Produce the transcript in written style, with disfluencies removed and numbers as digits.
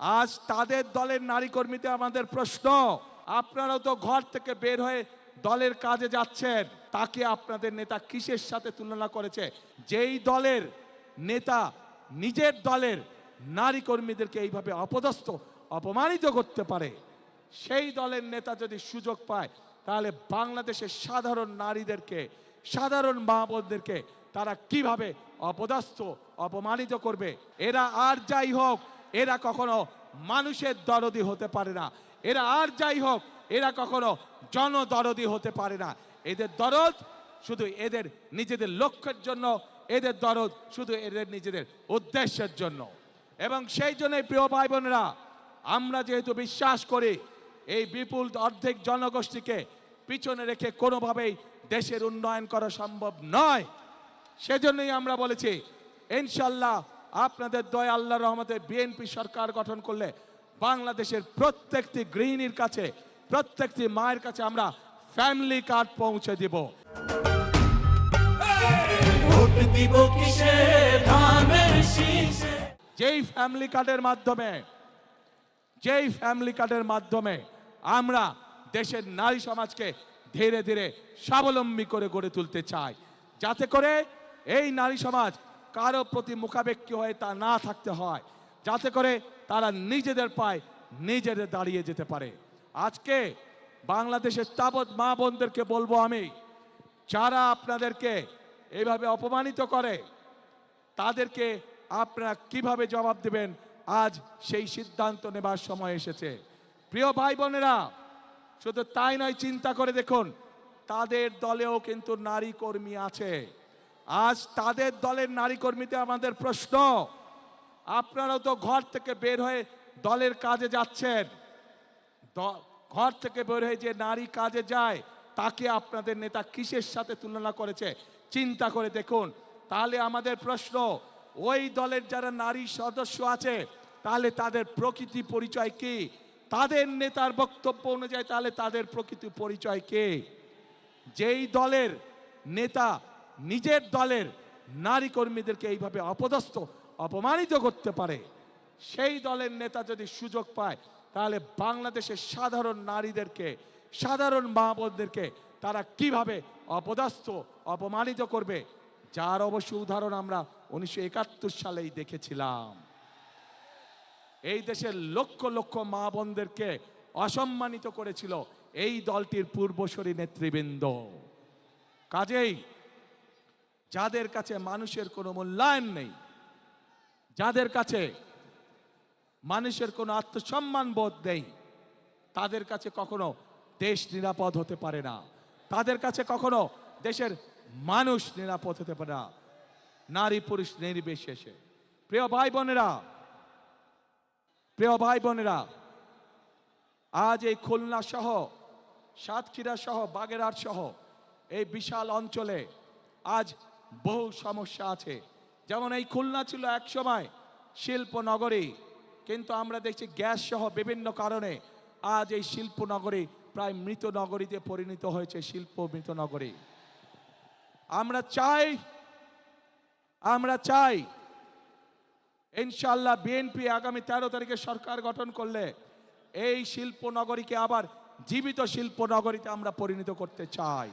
আজ তাদের দলের নারী কর্মীতে আমাদের প্রশ্ন, আপনারাও তো ঘর থেকে বের হয়ে দলের কাজে যাচ্ছেন, তাকে আপনাদের নেতা কিসের সাথে তুলনা করেছে? যেই দলের নেতা নিজের দলের নারী কর্মীদেরকে এইভাবে অপদস্থ অপমানিত করতে পারে, সেই দলের নেতা যদি সুযোগ পায় তাহলে বাংলাদেশের সাধারণ নারীদেরকে, সাধারণ মা বোনদেরকে তারা কিভাবে অপদস্থ অপমানিত করবে? এরা আর যাই হোক, এরা কখনো মানুষের দরদি হতে পারে না। এরা আর যাই হোক, এরা কখনো জনদরদি হতে পারে না। এদের দরদ শুধু এদের নিজেদের লক্ষ্যের জন্য, এদের দরদ শুধু এদের নিজেদের উদ্দেশ্যের জন্য। এবং সেই জন্যই প্রিয় ভাই বোনেরা, আমরা যেহেতু বিশ্বাস করি এই বিপুল অর্ধেক জনগোষ্ঠীকে পিছনে রেখে কোনোভাবেই দেশের উন্নয়ন করা সম্ভব নয়, সেজন্যই আমরা বলেছি ইনশাল্লাহ আপনাদের দয়া আল্লাহর রহমতে বিএনপি সরকার গঠন করলে বাংলাদেশের প্রত্যেকটি গৃহিণীর কাছে, প্রত্যেকটি মায়ের কাছে আমরা ফ্যামিলি কার্ড পৌঁছে দিব। যেই ফ্যামিলি কার্ডের মাধ্যমে আমরা দেশের নারী সমাজকে ধীরে ধীরে স্বাবলম্বী করে গড়ে তুলতে চাই, যাতে করে এই নারী সমাজ কারো প্রতি মুখাপেক্ষী হয়ে তা না থাকতে হয়, যাতে করে তারা নিজেদের পায়ে নিজেদের দাঁড়িয়ে যেতে পারে। আজকে বাংলাদেশের তাবৎ মা বোনদেরকে বলবো আমি, যারা আপনাদেরকে এইভাবে অপমানিত করে তাদেরকে আপনারা কিভাবে জবাব দেবেন, আজ সেই সিদ্ধান্ত নেবার সময় এসেছে। প্রিয় ভাই বোনেরা, শুধু তাই নয়, চিন্তা করে দেখুন তাদের দলেও কিন্তু নারী কর্মী আছে। আজ তাদের দলের নারী কর্মীতে আমাদের প্রশ্ন, আপনারাও তো ঘর থেকে বের হয়ে দলের কাজে যাচ্ছেন, ঘর থেকে বের হয়ে যে নারী কাজে যায় তাকে আপনাদের নেতা কিসের সাথে তুলনা করেছে চিন্তা করে দেখুন। তাহলে আমাদের প্রশ্ন, ওই দলের যারা নারী সদস্য আছে তাহলে তাদের প্রকৃতি পরিচয় কি? তাদের নেতার বক্তব্য অনুযায়ী তাহলে তাদের প্রকৃতি পরিচয় কি? যেই দলের নেতা নিজের দলের নারী কর্মীদেরকে এইভাবে অপদস্থ অপমানিত করতে পারে, সেই দলের নেতা যদি সুযোগ পায় তাহলে বাংলাদেশের সাধারণ নারীদেরকে, সাধারণ মা বোনদেরকে তারা কিভাবে অপদস্থ অপমানিত করবে, যার অবশ্য উদাহরণ আমরা 1971 সালেই দেখেছিলাম। এই দেশের লক্ষ লক্ষ মা বোনদেরকে অসম্মানিত করেছিল এই দলটির পূর্বসূরি নেতৃবৃন্দ। কাজেই যাদের কাছে মানুষের কোনো মূল্যায়ন নেই, যাদের কাছে মানুষের কোনো আত্মসম্মান বোধ নেই, তাদের কাছে কখনো দেশ নিরাপদ হতে পারে না, তাদের কাছে কখনো দেশের মানুষ নিরাপদ হতে পারে না, নারী পুরুষ নির্বিশেষে। প্রিয় ভাই বোনেরা, আজ এই খুলনা সহ, সাতক্ষীরা সহ, বাগেরহাট সহ এই বিশাল অঞ্চলে আজ বহু সমস্যা আছে। যেমন এই খুলনা ছিল এক সময় শিল্প নগরী, কিন্তু আমরা দেখছি গ্যাস সহ বিভিন্ন কারণে আজ এই শিল্প নগরী প্রায় মৃত নগরীতে পরিণত হয়েছে, শিল্প মৃত নগরী। আমরা চাই ইনশাআল্লাহ বিএনপি আগামী 13 তারিখে সরকার গঠন করলে এই শিল্প নগরীকে আবার জীবিত শিল্প নগরীতে আমরা পরিণত করতে চাই।